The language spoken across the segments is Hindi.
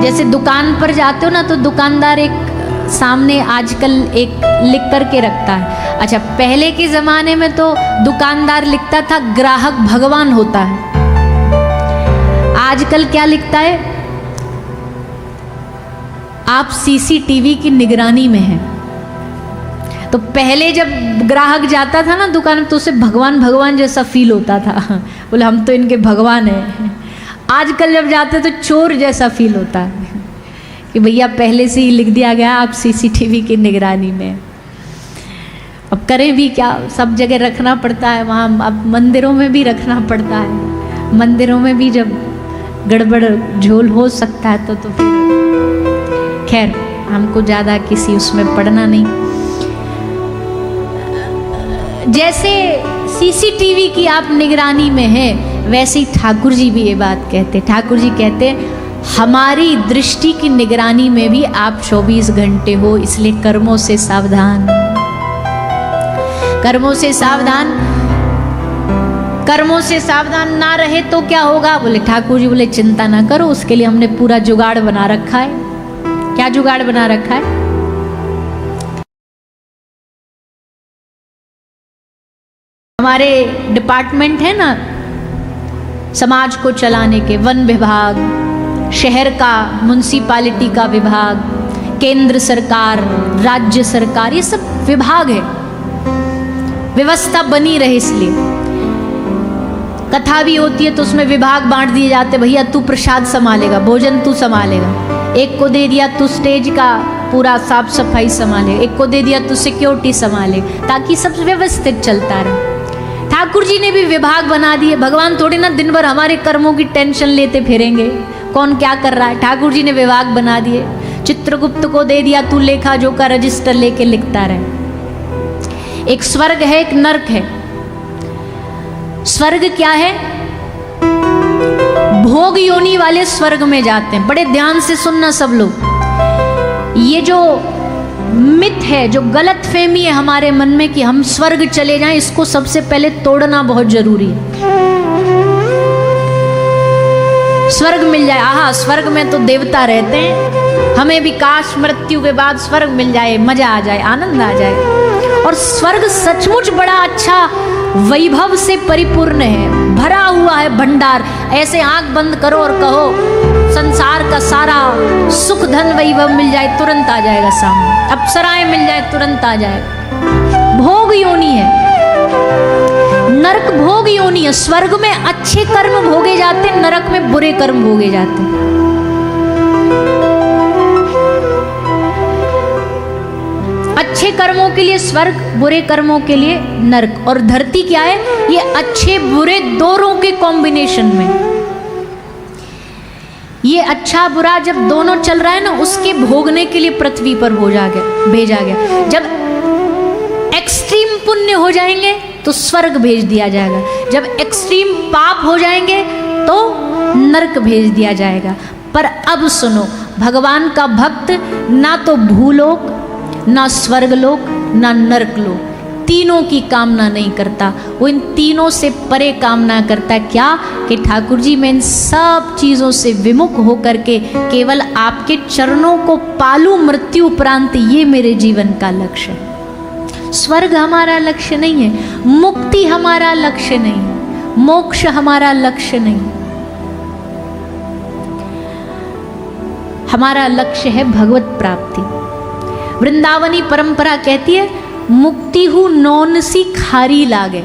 जैसे दुकान पर जाते हो ना तो दुकानदार एक सामने आजकल एक लिख करके रखता है। अच्छा, पहले के ज़माने में तो दुकानदार लिखता था ग्राहक भगवान होता है। आजकल क्या लिखता है? आप सीसीटीवी की निगरानी में हैं। तो पहले जब ग्राहक जाता था ना दुकान में तो उसे भगवान भगवान जैसा फील होता था, बोले हम तो इनके भगवान हैं। आजकल जब जाते तो चोर जैसा फील होता है कि भैया पहले से ही लिख दिया गया आप सीसीटीवी की निगरानी में। अब करें भी क्या, सब जगह रखना पड़ता है। वहाँ अब मंदिरों में भी रखना पड़ता है। मंदिरों में भी जब गड़बड़ झोल हो सकता है तो फिर खैर हमको ज़्यादा किसी उसमें पड़ना नहीं। जैसे सीसीटीवी की आप निगरानी में हैं, वैसे ही ठाकुर जी भी ये बात कहते। ठाकुर जी कहते हमारी दृष्टि की निगरानी में भी आप 24 घंटे हो, इसलिए कर्मों से सावधान, कर्मों से सावधान। कर्मों से सावधान ना रहे तो क्या होगा? बोले ठाकुर जी बोले चिंता ना करो, उसके लिए हमने पूरा जुगाड़ बना रखा है। क्या जुगाड़ बना रखा है? हमारे डिपार्टमेंट है ना समाज को चलाने के, वन विभाग, शहर का म्युनिसिपालिटी का विभाग, केंद्र सरकार, राज्य सरकार, ये सब विभाग है। व्यवस्था बनी रहे इसलिए। कथा भी होती है तो उसमें विभाग बांट दिए जाते, भैया तू प्रसाद संभालेगा, भोजन तू संभालेगा। एक को दे दिया तू स्टेज का पूरा साफ सफाई संभाले, एक को दे दिया तू सिक्योरिटी संभाले, ताकि सब व्यवस्थित चलता रहे। ठाकुर जी ने भी विभाग बना दिए। भगवान थोड़ी ना दिन भर हमारे कर्मों की टेंशन लेते फिरेंगे कौन क्या कर रहा है। ठाकुर जी ने विभाग बना दिए। चित्रगुप्त को दे दिया तू लेखा जोखा रजिस्टर लेके लिखता रहे। एक स्वर्ग है, एक नरक है। स्वर्ग क्या है? भोग योनि वाले स्वर्ग में जाते हैं। बड़े ध्यान से सुनना सब लोग। ये जो मिथ है, जो गलत फहमी है हमारे मन में कि हम स्वर्ग चले जाएं, इसको सबसे पहले तोड़ना बहुत जरूरी है। स्वर्ग मिल जाए, आहा स्वर्ग में तो देवता रहते हैं, हमें भी काश मृत्यु के बाद स्वर्ग मिल जाए, मजा आ जाए, आनंद आ जाए। और स्वर्ग सचमुच बड़ा अच्छा वैभव से परिपूर्ण है, भरा हुआ है भंडार। ऐसे आंख बंद करो और कहो संसार का सारा सुख धन वैभव मिल जाए, तुरंत आ जाएगा सामने। अप्सराएं मिल जाए, तुरंत आ जाएगा। भोग योनि है। नरक भोग योनि है। स्वर्ग में अच्छे कर्म भोगे जाते, नरक में बुरे कर्म भोगे जाते। अच्छे कर्मों के लिए स्वर्ग, बुरे कर्मों के लिए नरक। और धरती क्या है? ये अच्छे बुरे दोनों के कॉम्बिनेशन में। ये अच्छा बुरा जब दोनों चल रहा है ना, उसके भोगने के लिए पृथ्वी पर भेजा गया। जब एक्सट्रीम पुण्य हो जाएंगे तो स्वर्ग भेज दिया जाएगा, जब एक्सट्रीम पाप हो जाएंगे तो नरक भेज दिया जाएगा। पर अब सुनो, भगवान का भक्त ना तो भूलोक, ना स्वर्गलोक, ना नरकलोक, तीनों की कामना नहीं करता। वो इन तीनों से परे कामना करता है। क्या? कि ठाकुर जी मैं इन सब चीज़ों से विमुख होकर के केवल आपके चरणों को पालूं मृत्यु उपरांत, ये मेरे जीवन का लक्ष्य है। स्वर्ग हमारा लक्ष्य नहीं है, मुक्ति हमारा लक्ष्य नहीं है, मोक्ष हमारा लक्ष्य नहीं। हमारा लक्ष्य है भगवत प्राप्ति। वृंदावनी परंपरा कहती है मुक्ति हूँ नौन सी खारी लागे।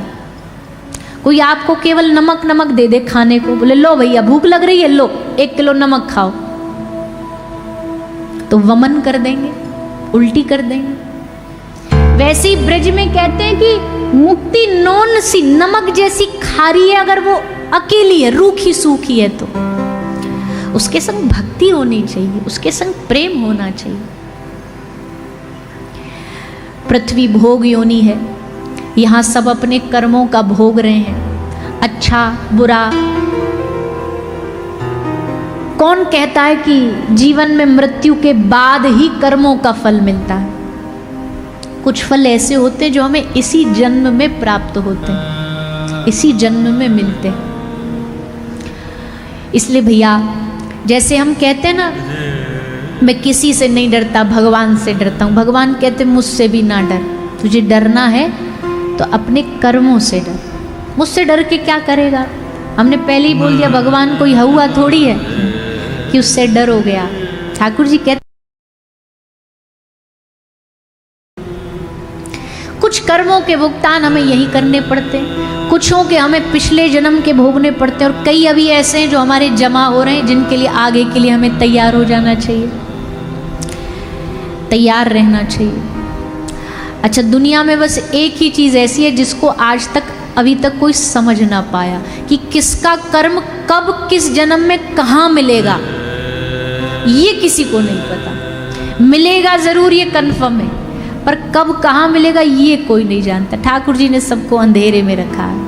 कोई आपको केवल नमक नमक दे दे खाने को, बोले लो भैया भूख लग रही है, लो 1 किलो नमक खाओ, तो वमन कर देंगे, उल्टी कर देंगे। वैसे ही ब्रज में कहते हैं कि मुक्ति नौन सी, नमक जैसी खारी है। अगर वो अकेली है, रूखी सूखी है, तो उसके संग भक्ति होनी चाहिए, उसके संग प्रेम होना चाहिए। पृथ्वी भोग योनि है। यहाँ सब अपने कर्मों का भोग रहे हैं, अच्छा बुरा। कौन कहता है कि जीवन में मृत्यु के बाद ही कर्मों का फल मिलता है? कुछ फल ऐसे होते हैं जो हमें इसी जन्म में प्राप्त होते हैं, इसी जन्म में मिलते हैं। इसलिए भैया जैसे हम कहते हैं ना, मैं किसी से नहीं डरता, भगवान से डरता हूँ। भगवान कहते मुझसे भी ना डर, तुझे डरना है तो अपने कर्मों से डर। मुझसे डर के क्या करेगा? हमने पहले ही बोल दिया, भगवान कोई हुआ थोड़ी है कि उससे डर हो गया। ठाकुर जी कहते कुछ कर्मों के भुगतान हमें यही करने पड़ते, कुछों के हमें पिछले जन्म के भोगने पड़ते, और कई अभी ऐसे हैं जो हमारे जमा हो रहे हैं, जिनके लिए आगे के लिए हमें तैयार हो जाना चाहिए, तैयार रहना चाहिए। अच्छा, दुनिया में बस एक ही चीज़ ऐसी है जिसको आज तक अभी तक कोई समझ ना पाया, कि किसका कर्म कब किस जन्म में कहाँ मिलेगा, ये किसी को नहीं पता। मिलेगा ज़रूर, ये कन्फर्म है, पर कब कहाँ मिलेगा ये कोई नहीं जानता। ठाकुर जी ने सबको अंधेरे में रखा है,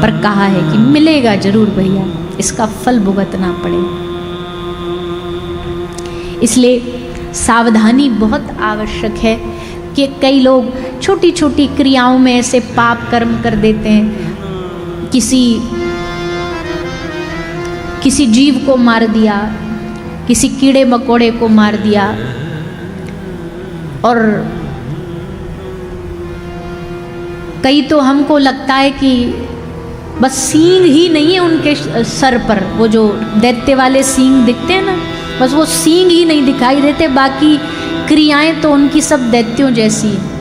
पर कहा है कि मिलेगा जरूर भैया, इसका फल भुगतना पड़ेगा। इसलिए सावधानी बहुत आवश्यक है कि कई लोग छोटी छोटी क्रियाओं में ऐसे पाप कर्म कर देते हैं। किसी जीव को मार दिया, किसी कीड़े मकोड़े को मार दिया, और कई तो हमको लगता है कि बस सींग ही नहीं है उनके सर पर, वो जो दैत्य वाले सींग दिखते हैं ना, बस वो सींग ही नहीं दिखाई देते, बाकी क्रियाएं तो उनकी सब दैत्यों जैसी है।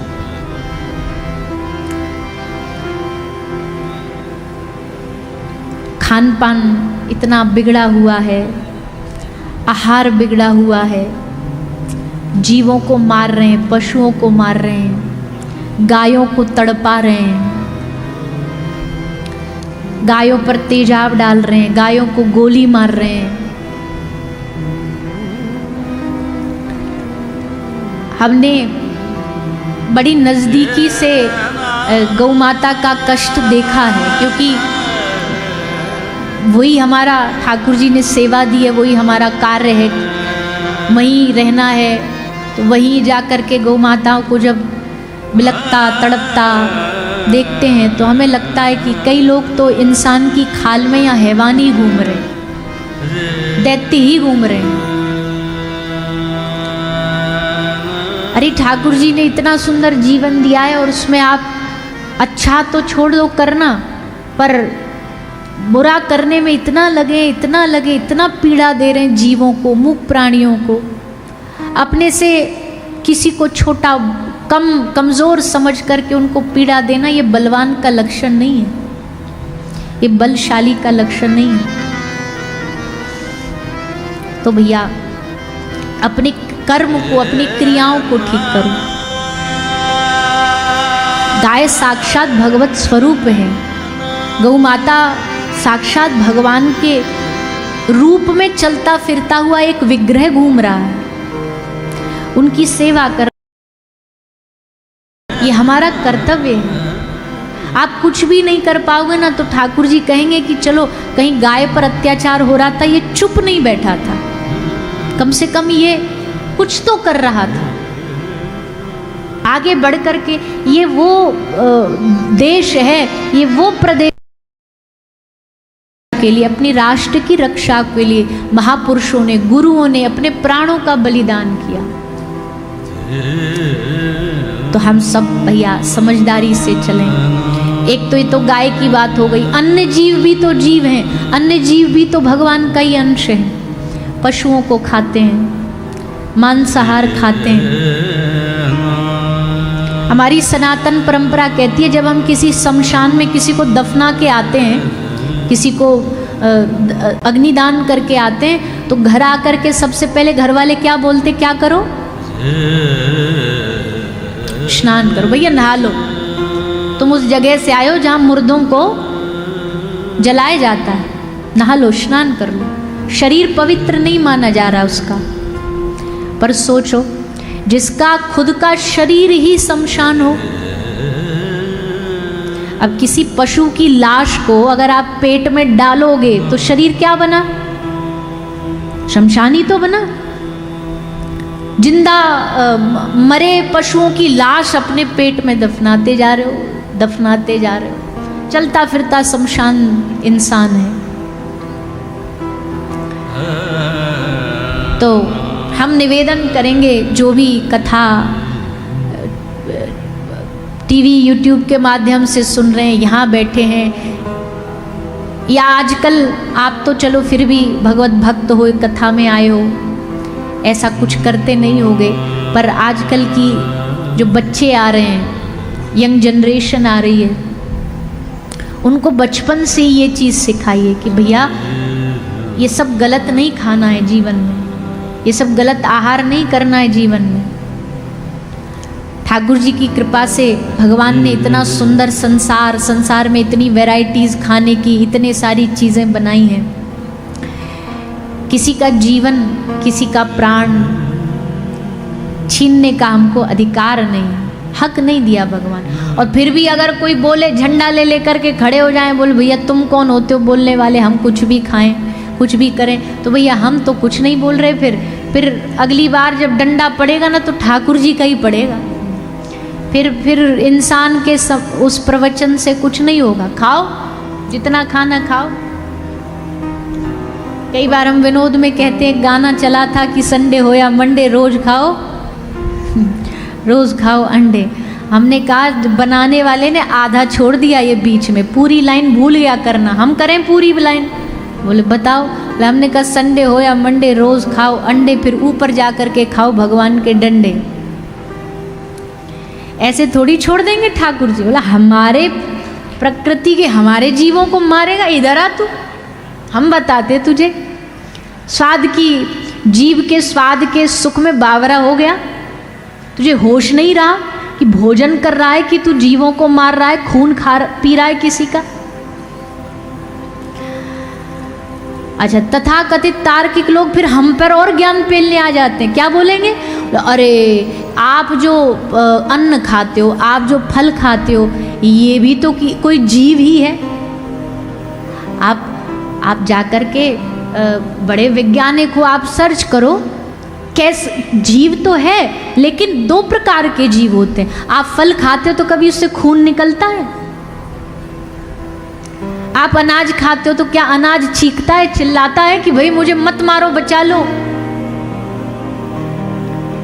खान पान इतना बिगड़ा हुआ है, आहार बिगड़ा हुआ है, जीवों को मार रहे हैं, पशुओं को मार रहे हैं, गायों को तड़पा रहे हैं, गायों पर तेजाब डाल रहे हैं, गायों को गोली मार रहे हैं। हमने बड़ी नज़दीकी से गौ माता का कष्ट देखा है, क्योंकि वही हमारा, ठाकुर जी ने सेवा दी है, वही हमारा कार्य है, वहीं रहना है। तो वहीं जा कर के गौ माताओं को जब बिलखता तड़पता देखते हैं तो हमें लगता है कि कई लोग तो इंसान की खाल में या हैवान ही घूम रहे, दैत्य ही घूम रहे हैं। अरे ठाकुर जी ने इतना सुंदर जीवन दिया है, और उसमें आप अच्छा तो छोड़ दो करना, पर बुरा करने में इतना लगे, इतना पीड़ा दे रहे हैं जीवों को, मूक प्राणियों को। अपने से किसी को छोटा कमज़ोर समझ करके उनको पीड़ा देना, ये बलवान का लक्षण नहीं है, ये बलशाली का लक्षण नहीं है। तो भैया अपने कर्म को, अपनी क्रियाओं को ठीक करो। गाय साक्षात भगवत स्वरूप है, गौ माता साक्षात भगवान के रूप में चलता फिरता हुआ एक विग्रह घूम रहा है, उनकी सेवा कर, ये हमारा कर्तव्य है। आप कुछ भी नहीं कर पाओगे ना, तो ठाकुर जी कहेंगे कि चलो, कहीं गाय पर अत्याचार हो रहा था, ये चुप नहीं बैठा था, कम से कम ये कुछ तो कर रहा था, आगे बढ़ करके। ये वो देश है, ये वो प्रदेश के लिए, अपनी राष्ट्र की रक्षा के लिए महापुरुषों ने, गुरुओं ने अपने प्राणों का बलिदान किया। तो हम सब भैया समझदारी से चलें। एक तो ये तो गाय की बात हो गई, अन्य जीव भी तो जीव हैं, अन्य जीव भी तो भगवान का ही अंश है। पशुओं को खाते हैं, मांसाहार खाते हैं। हमारी सनातन परंपरा कहती है, जब हम किसी शमशान में किसी को दफना के आते हैं, किसी को अग्निदान करके आते हैं, तो घर आकर के सबसे पहले घर वाले क्या बोलते, क्या करो, स्नान करो भैया, नहा लो। तुम उस जगह से आए हो जहाँ मुर्दों को जलाया जाता है, नहा लो, स्नान कर लो। शरीर पवित्र नहीं माना जा रहा उसका, पर सोचो जिसका खुद का शरीर ही शमशान हो। अब किसी पशु की लाश को अगर आप पेट में डालोगे तो शरीर क्या बना, शमशान ही तो बना। जिंदा मरे पशुओं की लाश अपने पेट में दफनाते जा रहे हो, दफनाते जा रहे हो, चलता फिरता शमशान इंसान है। तो हम निवेदन करेंगे जो भी कथा टीवी यूट्यूब के माध्यम से सुन रहे हैं, यहाँ बैठे हैं, या आजकल आप तो चलो फिर भी भगवत भक्त हो, कथा में आए हो, ऐसा कुछ करते नहीं होगे, पर आजकल की जो बच्चे आ रहे हैं, यंग जनरेशन आ रही है, उनको बचपन से ये चीज़ सिखाइए कि भैया ये सब गलत नहीं खाना है जीवन में, ये सब गलत आहार नहीं करना है जीवन में। ठाकुर जी की कृपा से भगवान ने इतना सुंदर संसार में इतनी वैरायटीज़ खाने की, इतने सारी चीज़ें बनाई हैं। किसी का जीवन, किसी का प्राण छीनने का हमको अधिकार नहीं, हक नहीं दिया भगवान। और फिर भी अगर कोई बोले, झंडा ले लेकर के खड़े हो जाएं, बोले भैया तुम कौन होते हो बोलने वाले, हम कुछ भी खाएं कुछ भी करें, तो भैया हम तो कुछ नहीं बोल रहे। फिर अगली बार जब डंडा पड़ेगा ना तो ठाकुर जी का ही पड़ेगा। फिर इंसान के सब उस प्रवचन से कुछ नहीं होगा। खाओ जितना खाना खाओ। कई बार हम विनोद में कहते हैं, गाना चला था कि संडे हो या मंडे रोज खाओ रोज खाओ अंडे। हमने कहा बनाने वाले ने आधा छोड़ दिया, ये बीच में पूरी लाइन भूल गया करना, हम करें पूरी लाइन। बोले बताओ, हमने कहा संडे हो या मंडे रोज खाओ अंडे, फिर ऊपर जा कर के खाओ भगवान के डंडे। ऐसे थोड़ी छोड़ देंगे ठाकुर जी। बोला हमारे प्रकृति के, हमारे जीवों को मारेगा, इधर आ तू, हम बताते तुझे। स्वाद की, जीव के स्वाद के सुख में बावरा हो गया, तुझे होश नहीं रहा कि भोजन कर रहा है कि तू जीवों को मार रहा है, खून पी रहा है किसी का। अच्छा, तथाकथित तार्किक लोग फिर हम पर और ज्ञान पेलने आ जाते हैं। क्या बोलेंगे? अरे आप जो अन्न खाते हो, आप जो फल खाते हो, ये भी तो कोई जीव ही है। आप जाकर के बड़े वैज्ञानिक हो, आप सर्च करो, कैसे जीव तो है, लेकिन दो प्रकार के जीव होते हैं। आप फल खाते हो तो कभी उससे खून निकलता है? आप अनाज खाते हो तो क्या अनाज चीखता है, चिल्लाता है कि भाई मुझे मत मारो, बचा लो?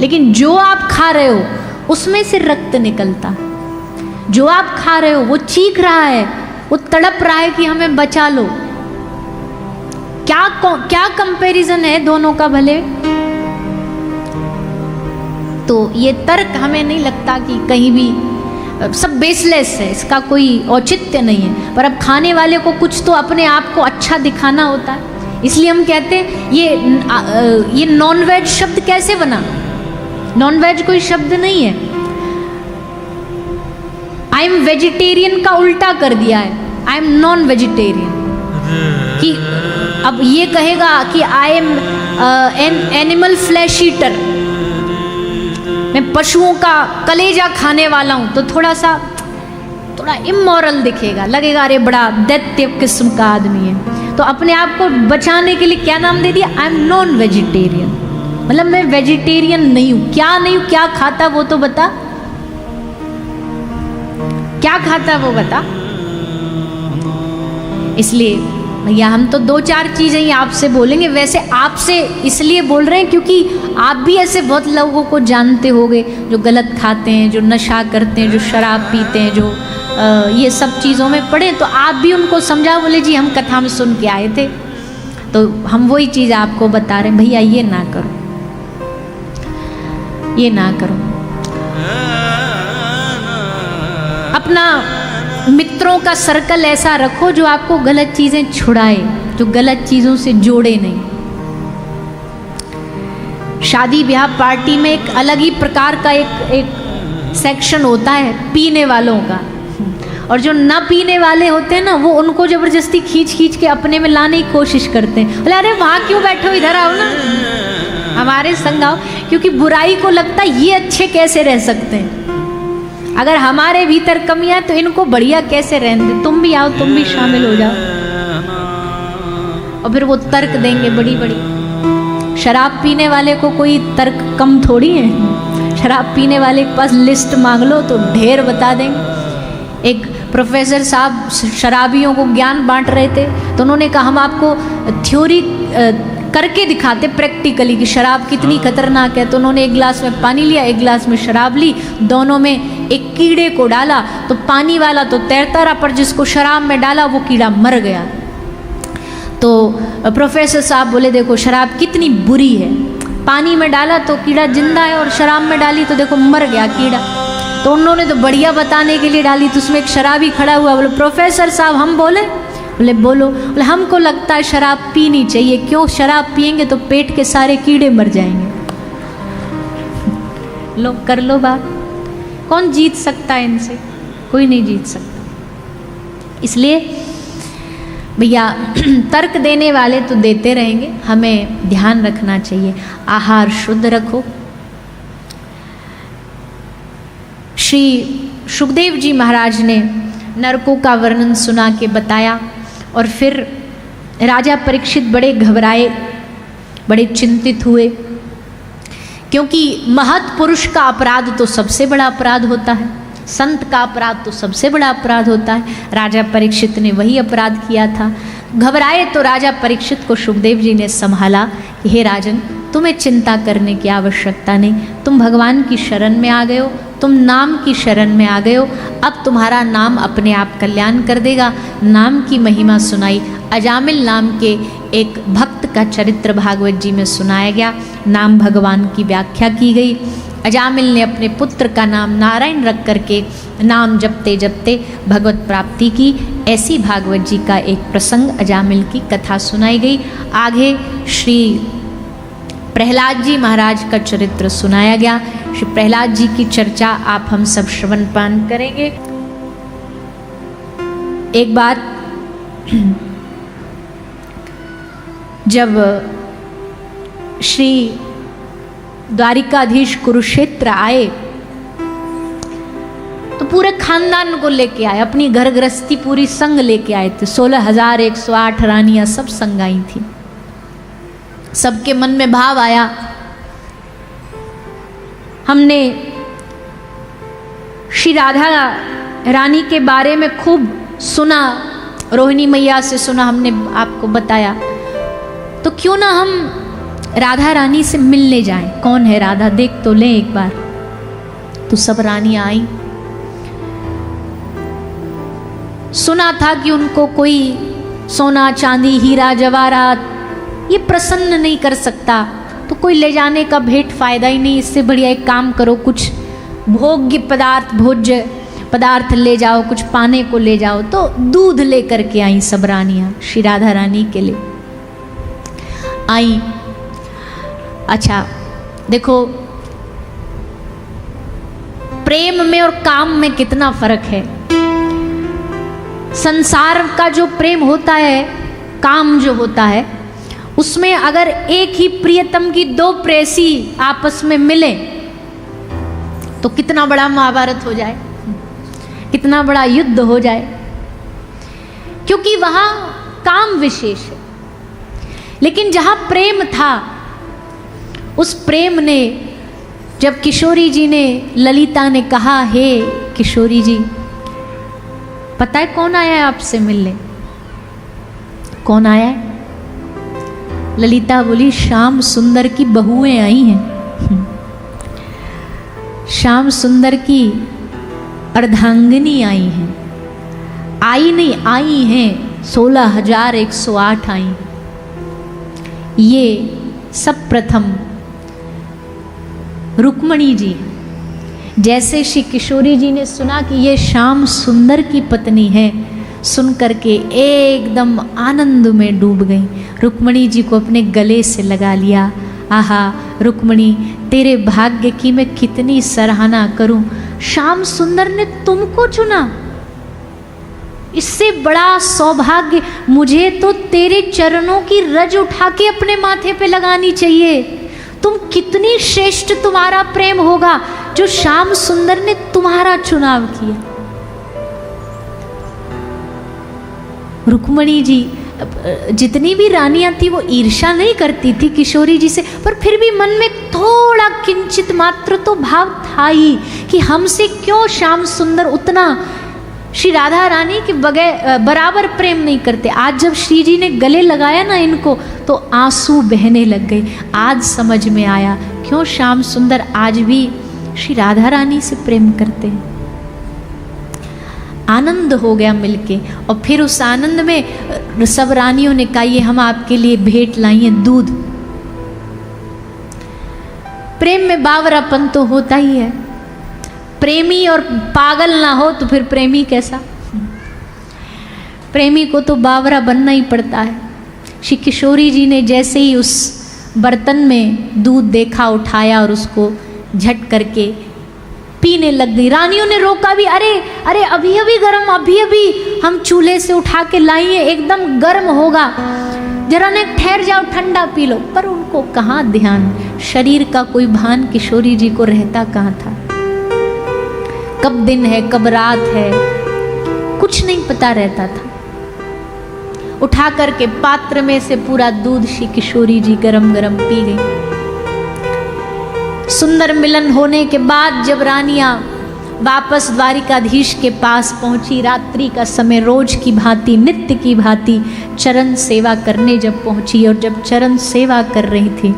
लेकिन जो आप खा रहे हो उसमें से रक्त निकलता, जो आप खा रहे हो वो चीख रहा है, वो तड़प रहा है कि हमें बचा लो। क्या कंपैरिजन है दोनों का भले? तो ये तर्क हमें नहीं लगता कि कहीं भी, सब बेसलेस है, इसका कोई औचित्य नहीं है। पर अब खाने वाले को कुछ तो अपने आप को अच्छा दिखाना होता है, इसलिए हम कहते हैं ये नॉन वेज शब्द कैसे बना? नॉन वेज कोई शब्द नहीं है, आई एम वेजिटेरियन का उल्टा कर दिया है, आई एम नॉन वेजिटेरियन। कि अब ये कहेगा कि I am an animal flesh eater, मैं पशुओं का कलेजा खाने वाला हूँ, तो थोड़ा इमोरल दिखेगा, लगेगा अरे बड़ा दैत्य किस्म का आदमी है। तो अपने आप को बचाने के लिए क्या नाम दे दिया? आई एम नॉन वेजिटेरियन, मतलब मैं वेजिटेरियन नहीं हूँ। क्या नहीं हूँ, क्या खाता वो तो बता, क्या खाता वो बता। इसलिए भैया हम तो दो चार चीज़ें ही आपसे बोलेंगे। वैसे आपसे इसलिए बोल रहे हैं क्योंकि आप भी ऐसे बहुत लोगों को जानते होंगे जो गलत खाते हैं, जो नशा करते हैं, जो शराब पीते हैं, जो ये सब चीज़ों में पड़े। तो आप भी उनको समझाओ, बोले जी हम कथा में सुन के आए थे, तो हम वही चीज़ आपको बता रहे हैं, भैया ये ना करो, ये ना करो। अपना मित्रों का सर्कल ऐसा रखो जो आपको गलत चीजें छुड़ाए, जो गलत चीजों से जोड़े नहीं। शादी ब्याह पार्टी में एक अलग ही प्रकार का एक सेक्शन होता है पीने वालों का, और जो ना पीने वाले होते हैं ना, वो उनको जबरदस्ती खींच खींच के अपने में लाने की कोशिश करते हैं। बोले अरे वहां क्यों बैठे हो, इधर आओ ना, हमारे संग आओ। क्योंकि बुराई को लगता है ये अच्छे कैसे रह सकते हैं, अगर हमारे भीतर कमियां तो इनको बढ़िया कैसे रहने दे, तुम भी आओ, तुम भी शामिल हो जाओ। और फिर वो तर्क देंगे बड़ी बड़ी। शराब पीने वाले को कोई तर्क कम थोड़ी है, शराब पीने वाले के पास लिस्ट मांग लो तो ढेर बता देंगे। एक प्रोफेसर साहब शराबियों को ज्ञान बांट रहे थे, तो उन्होंने कहा हम आपको थ्योरी करके दिखाते प्रैक्टिकली कि शराब कितनी खतरनाक है। तो उन्होंने एक गिलास में पानी लिया, एक गिलास में शराब ली, दोनों में एक कीड़े को डाला, तो पानी वाला तो तैरता रहा, पर जिसको शराब में डाला वो कीड़ा मर गया। तो प्रोफेसर साहब बोले देखो शराब कितनी बुरी है, पानी में डाला तो कीड़ा जिंदा है और शराब में डाली तो देखो मर गया कीड़ा। तो उन्होंने तो बढ़िया बताने के लिए डाली, तो उसमें एक शराबी खड़ा हुआ, बोले प्रोफेसर साहब हम बोले? बोले बोलो। बोले हमको लगता है शराब पीनी चाहिए। क्यों? शराब पिएंगे तो पेट के सारे कीड़े मर जाएंगे। लो कर लो बात। कौन जीत सकता है इनसे? कोई नहीं जीत सकता। इसलिए भैया तर्क देने वाले तो देते रहेंगे, हमें ध्यान रखना चाहिए, आहार शुद्ध रखो। श्री सुखदेव जी महाराज ने नरकों का वर्णन सुना के बताया, और फिर राजा परीक्षित बड़े घबराए, बड़े चिंतित हुए, क्योंकि महत् पुरुष का अपराध तो सबसे बड़ा अपराध होता है, संत का अपराध तो सबसे बड़ा अपराध होता है। राजा परीक्षित ने वही अपराध किया था। घबराए तो राजा परीक्षित को सुखदेव जी ने संभाला कि हे राजन, तुम्हें चिंता करने की आवश्यकता नहीं, तुम भगवान की शरण में आ गए हो, तुम नाम की शरण में आ गए हो, अब तुम्हारा नाम अपने आप कल्याण कर देगा। नाम की महिमा सुनाई। अजामिल नाम के एक भक्त का चरित्र भागवत जी में सुनाया गया, नाम भगवान की व्याख्या की गई। अजामिल ने अपने पुत्र का नाम नारायण रख करके नाम जपते जपते भगवत प्राप्ति की। ऐसी भागवत जी का एक प्रसंग, अजामिल की कथा सुनाई गई। आगे श्री प्रहलाद जी महाराज का चरित्र सुनाया गया। श्री प्रहलाद जी की चर्चा आप हम सब श्रवण पान करेंगे। एक बार जब श्री द्वारिकाधीश कुरुक्षेत्र आए तो पूरे खानदान को लेके आए, अपनी घर गृहस्थी पूरी संग लेके आए थे। 16,108 रानियां सब संग आई थी। सबके मन में भाव आया, हमने श्री राधा रानी के बारे में खूब सुना, रोहिणी मैया से सुना, हमने आपको बताया, तो क्यों ना हम राधा रानी से मिलने जाएं। कौन है राधा, देख तो लें एक बार। तो सब रानियां आई। सुना था कि उनको कोई सोना चांदी हीरा जवाहरात ये प्रसन्न नहीं कर सकता, तो कोई ले जाने का भेंट फायदा ही नहीं। इससे बढ़िया एक काम करो, कुछ भोग्य पदार्थ, भोज्य पदार्थ ले जाओ, कुछ पाने को ले जाओ। तो दूध लेकर के आई सब रानियां श्री राधा रानी के लिए आई। अच्छा देखो, प्रेम में और काम में कितना फर्क है। संसार का जो प्रेम होता है, काम जो होता है, उसमें अगर एक ही प्रियतम की दो प्रेयसी आपस में मिले तो कितना बड़ा महाभारत हो जाए, कितना बड़ा युद्ध हो जाए, क्योंकि वहां काम विशेष है। लेकिन जहां प्रेम था, उस प्रेम ने, जब किशोरी जी ने, ललिता ने कहा, हे किशोरी जी, पता है कौन आया है आपसे मिलने? कौन आया है? ललिता बोली, श्याम सुंदर की बहुएं आई हैं। श्याम सुंदर की अर्धांगिनी आई हैं। आई नहीं, आई हैं 16,108 आई। ये सब प्रथम रुक्मणी जी। जैसे श्री किशोरी जी ने सुना कि ये श्याम सुंदर की पत्नी है, सुन करके एकदम आनंद में डूब गई। रुक्मणी जी को अपने गले से लगा लिया। आहा रुक्मणी, तेरे भाग्य की मैं कितनी सराहना करूं, श्याम सुंदर ने तुमको चुना। इससे बड़ा सौभाग्य मुझे तो तेरे चरणों की रज उठा के अपने माथे पे लगानी चाहिए। तुम कितनी श्रेष्ठ तुम्हारा प्रेम होगा जो श्याम सुंदर ने तुम्हारा चुनाव किया। रुक्मणी जी, जितनी भी रानियां थी वो ईर्ष्या नहीं करती थी किशोरी जी से, पर फिर भी मन में थोड़ा किंचित मात्र तो भाव था ही कि हमसे क्यों श्याम सुंदर उतना श्री राधा रानी के बगैर बराबर प्रेम नहीं करते। आज जब श्री जी ने गले लगाया ना इनको तो आंसू बहने लग गए। आज समझ में आया क्यों श्याम सुंदर आज भी श्री राधा रानी से प्रेम करते हैं। आनंद हो गया मिलके। और फिर उस आनंद में सब रानियों ने कहा ये हम आपके लिए भेंट लाई हैं दूध। प्रेम में बावरापन तो होता ही है। प्रेमी और पागल ना हो तो फिर प्रेमी कैसा। प्रेमी को तो बावरा बनना ही पड़ता है। श्री किशोरी जी ने जैसे ही उस बर्तन में दूध देखा, उठाया और उसको झट करके पीने लग गई। रानियों ने रोका भी, अरे अरे अभी अभी गर्म, अभी अभी हम चूल्हे से उठा के लाई है, एकदम गर्म होगा, जरा ने ठहर जाओ, ठंडा पी लो। पर उनको कहाँ ध्यान, शरीर का कोई भान किशोरी जी को रहता कहाँ था। कब दिन है कब रात है कुछ नहीं पता रहता था। उठा करके पात्र में से पूरा दूध श्री किशोरी जी गरम गरम पी गई। सुंदर मिलन होने के बाद जब रानियां वापस द्वारिकाधीश के पास पहुंची, रात्रि का समय, रोज की भांति, नित्य की भांति चरण सेवा करने जब पहुंची, और जब चरण सेवा कर रही थी,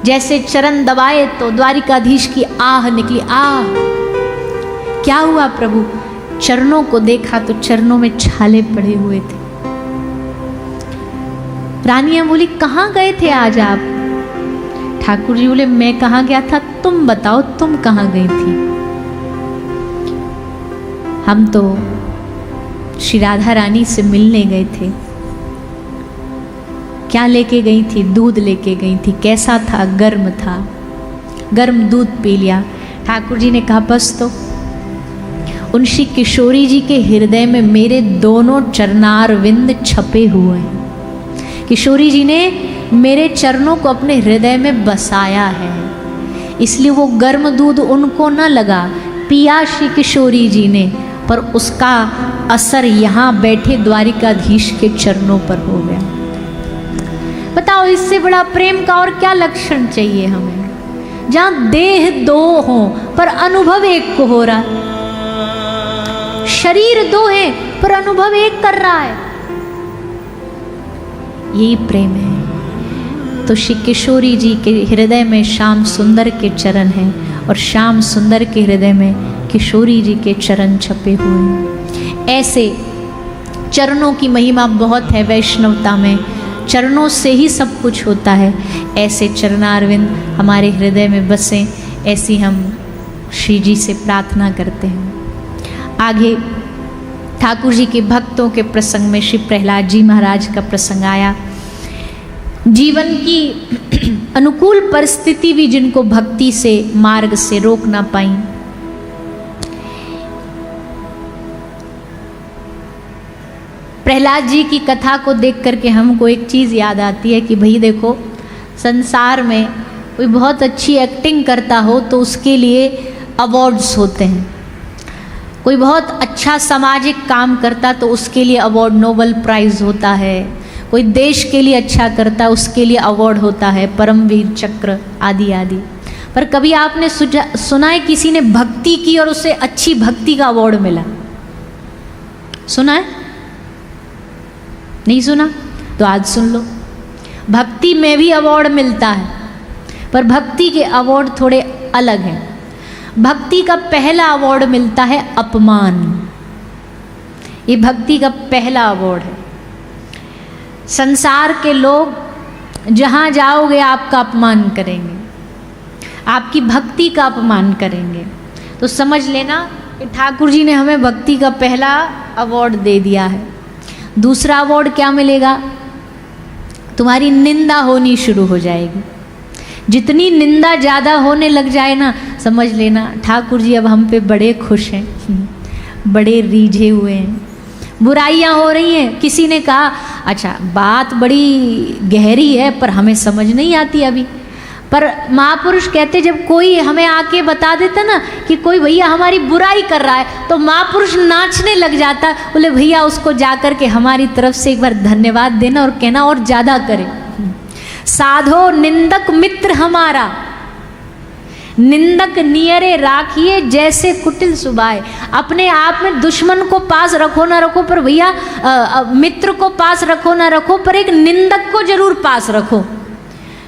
जैसे चरण दबाए तो द्वारिकाधीश की आह निकली। आह क्या हुआ प्रभु? चरणों को देखा तो चरणों में छाले पड़े हुए थे। रानियां बोली कहाँ गए थे आज आप? ठाकुर जी बोले मैं कहाँ गया था, तुम बताओ तुम कहाँ गई थी? हम तो श्री राधा रानी से मिलने गए थे। क्या लेके गई थी? दूध लेके गई थी। कैसा था? गर्म था। गर्म दूध पी लिया। ठाकुर जी ने कहा बस तो उन श्री किशोरी जी के हृदय में मेरे दोनों चरणार विंद छपे हुए हैं। किशोरी जी ने मेरे चरणों को अपने हृदय में बसाया है, इसलिए वो गर्म दूध उनको न लगा, पिया श्री किशोरी जी ने, पर उसका असर यहाँ बैठे द्वारिकाधीश के चरणों पर हो गया। बताओ इससे बड़ा प्रेम का और क्या लक्षण चाहिए हमें, जहाँ देह दो हो पर अनुभव एक को हो रहा, शरीर दो है पर अनुभव एक कर रहा है। यही प्रेम है। तो श्री किशोरी जी के हृदय में श्याम सुंदर के चरण हैं और श्याम सुंदर के हृदय में किशोरी जी के चरण छपे हुए हैं। ऐसे चरणों की महिमा बहुत है वैष्णवता में। चरणों से ही सब कुछ होता है। ऐसे चरणारविंद हमारे हृदय में बसें, ऐसी हम श्री जी से प्रार्थना करते हैं। आगे ठाकुर जी के भक्तों के प्रसंग में श्री प्रहलाद जी महाराज का प्रसंग आया। जीवन की अनुकूल परिस्थिति भी जिनको भक्ति से, मार्ग से रोक ना पाई, प्रहलाद जी की कथा को देख करके हमको एक चीज़ याद आती है कि भाई देखो, संसार में कोई बहुत अच्छी एक्टिंग करता हो तो उसके लिए अवार्ड्स होते हैं। कोई बहुत अच्छा सामाजिक काम करता तो उसके लिए अवार्ड, नोबेल प्राइज़ होता है। कोई देश के लिए अच्छा करता उसके लिए अवार्ड होता है, परमवीर चक्र आदि आदि। पर कभी आपने सुना है किसी ने भक्ति की और उसे अच्छी भक्ति का अवार्ड मिला? सुना है? नहीं सुना? तो आज सुन लो। भक्ति में भी अवार्ड मिलता है, पर भक्ति के अवार्ड थोड़े अलग हैं। भक्ति का पहला अवार्ड मिलता है अपमान। ये भक्ति का पहला अवार्ड है। संसार के लोग जहाँ जाओगे आपका अपमान करेंगे, आपकी भक्ति का अपमान करेंगे। तो समझ लेना कि ठाकुर जी ने हमें भक्ति का पहला अवार्ड दे दिया है। दूसरा अवार्ड क्या मिलेगा? तुम्हारी निंदा होनी शुरू हो जाएगी। जितनी निंदा ज़्यादा होने लग जाए ना, समझ लेना ठाकुर जी अब हम पे बड़े खुश हैं, बड़े रीझे हुए हैं। बुराइयाँ हो रही हैं, किसी ने कहा अच्छा बात बड़ी गहरी है पर हमें समझ नहीं आती अभी, पर महापुरुष कहते जब कोई हमें आके बता देता ना कि कोई भैया हमारी बुराई कर रहा है तो महापुरुष नाचने लग जाता। बोले भैया उसको जाकर के हमारी तरफ से एक बार धन्यवाद देना और कहना और ज़्यादा करे। साधो निंदक मित्र हमारा, निंदक नियरे राखिए जैसे कुटिल सुबाए। अपने आप में दुश्मन को पास रखो ना रखो, पर भैया मित्र को पास रखो ना रखो, पर एक निंदक को जरूर पास रखो,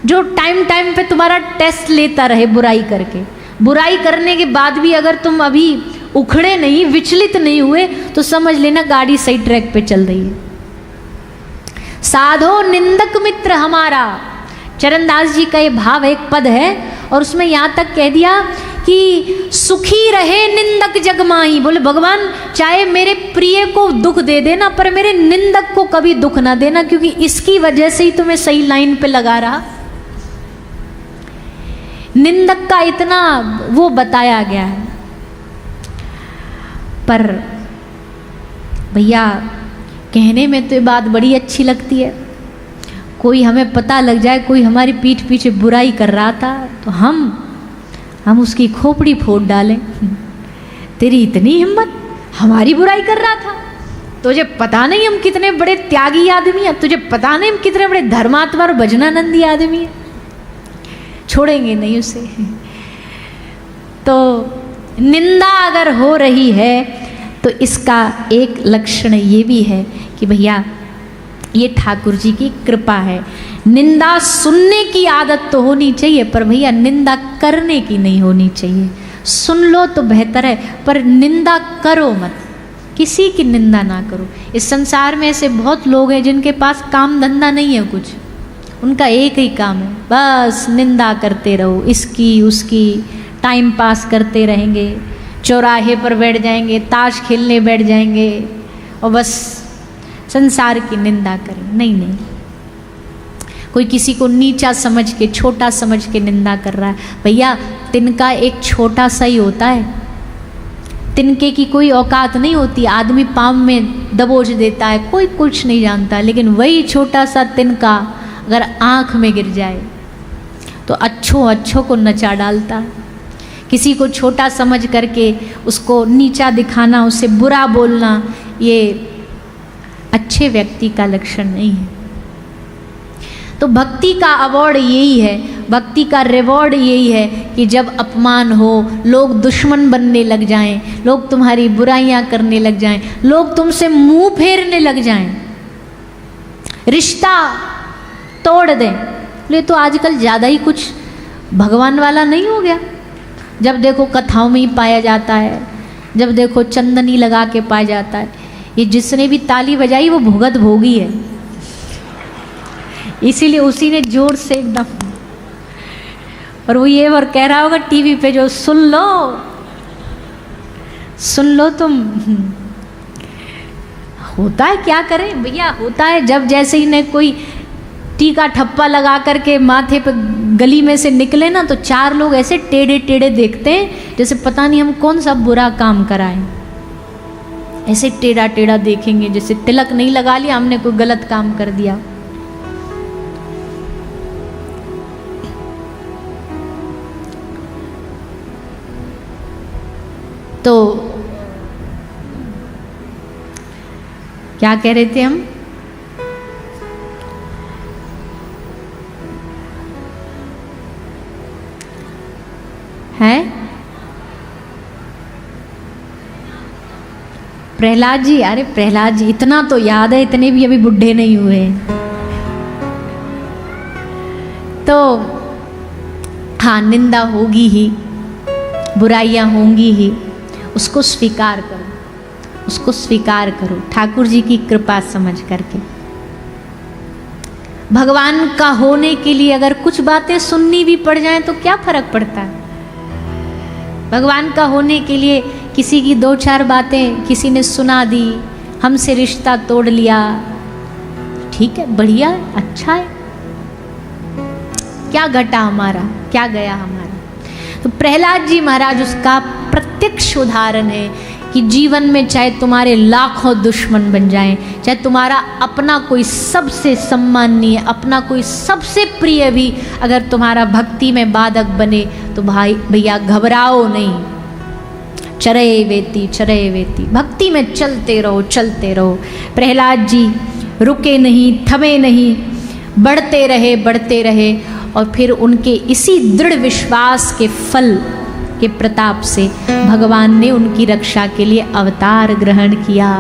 जो टाइम टाइम पे तुम्हारा टेस्ट लेता रहे बुराई करके। बुराई करने के बाद भी अगर तुम अभी उखड़े नहीं, विचलित नहीं हुए, तो समझ लेना गाड़ी सही ट्रैक पे चल रही है। साधो निंदक मित्र हमारा, चरणदास जी का ये भाव एक पद है, और उसमें यहाँ तक कह दिया कि सुखी रहे निंदक जग माही। बोले भगवान चाहे मेरे प्रिय को दुख दे देना, पर मेरे निंदक को कभी दुख ना देना, क्योंकि इसकी वजह से ही तुम्हें सही लाइन पे लगा रहा। निंदक का इतना वो बताया गया है। पर भैया कहने में तो ये बात बड़ी अच्छी लगती है, कोई हमें पता लग जाए कोई हमारी पीठ पीछे बुराई कर रहा था तो हम उसकी खोपड़ी फोड़ डालें। तेरी इतनी हिम्मत, हमारी बुराई कर रहा था, तुझे पता नहीं हम कितने बड़े त्यागी आदमी हैं, तुझे पता नहीं हम कितने बड़े धर्मात्मा और भजनानंदी आदमी हैं। छोड़ेंगे नहीं उसे। तो निंदा अगर हो रही है तो इसका एक लक्षण ये भी है कि भैया ये ठाकुर जी की कृपा है। निंदा सुनने की आदत तो होनी चाहिए, पर भैया निंदा करने की नहीं होनी चाहिए। सुन लो तो बेहतर है, पर निंदा करो मत, किसी की निंदा ना करो। इस संसार में ऐसे बहुत लोग हैं जिनके पास काम धंधा नहीं है कुछ, उनका एक ही काम है, बस निंदा करते रहो, इसकी उसकी, टाइम पास करते रहेंगे, चौराहे पर बैठ जाएंगे, ताश खेलने बैठ जाएंगे और बस संसार की निंदा करें। नहीं नहीं, कोई किसी को नीचा समझ के, छोटा समझ के निंदा कर रहा है, भैया तिनका एक छोटा सा ही होता है, तिनके की कोई औकात नहीं होती। आदमी पाँव में दबोच देता है, कोई कुछ नहीं जानता, लेकिन वही छोटा सा तिनका अगर आँख में गिर जाए तो अच्छों को नचा डालता है। किसी को छोटा समझ करके उसको नीचा दिखाना, उससे बुरा बोलना, ये अच्छे व्यक्ति का लक्षण नहीं है। तो भक्ति का अवार्ड यही है, भक्ति का रिवॉर्ड यही है कि जब अपमान हो, लोग दुश्मन बनने लग जाएं, लोग तुम्हारी बुराइयां करने लग जाएं, लोग तुमसे मुंह फेरने लग जाएं, रिश्ता तोड़ दें। ले तो आजकल ज़्यादा ही कुछ भगवान वाला नहीं हो गया। जब देखो कथाओं में ही पाया जाता है, जब देखो चंदनी लगा के पाया जाता है। ये जिसने भी ताली बजाई वो भुगत भोगी है, इसीलिए उसी ने जोर से एकदम, और वो ये और कह रहा होगा टीवी पे, जो सुन लो तुम। होता है, क्या करें भैया, होता है। जब जैसे ही ने कोई टीका ठप्पा लगा करके माथे पे गली में से निकले ना, तो चार लोग ऐसे टेढ़े टेढ़े देखते हैं जैसे पता नहीं हम कौन सा बुरा काम कराएं। ऐसे टेढ़ा टेढ़ा देखेंगे जैसे तिलक नहीं लगा लिया, हमने कोई गलत काम कर दिया। तो क्या कह रहे थे हम? है प्रहलाद जी, अरे प्रहलाद जी इतना तो याद है, इतने भी अभी बुढ़े नहीं हुए। तो हाँ, निंदा होगी ही, बुराइयां होंगी ही, उसको स्वीकार करो, उसको स्वीकार करो ठाकुर जी की कृपा समझ करके। भगवान का होने के लिए अगर कुछ बातें सुननी भी पड़ जाएं तो क्या फर्क पड़ता है। भगवान का होने के लिए किसी की दो चार बातें किसी ने सुना दी, हमसे रिश्ता तोड़ लिया, ठीक है, बढ़िया, अच्छा है, क्या घटा हमारा, क्या गया हमारा। तो प्रहलाद जी महाराज उसका प्रत्यक्ष उदाहरण है कि जीवन में चाहे तुम्हारे लाखों दुश्मन बन जाएं, चाहे तुम्हारा अपना कोई सबसे सम्माननीय, अपना कोई सबसे प्रिय भी अगर तुम्हारा भक्ति में बाधक बने, तो भाई भैया घबराओ नहीं, चरय वेती भक्ति में चलते रहो। प्रहलाद जी रुके नहीं, थमे नहीं, बढ़ते रहे और फिर उनके इसी दृढ़ विश्वास के फल के प्रताप से भगवान ने उनकी रक्षा के लिए अवतार ग्रहण किया।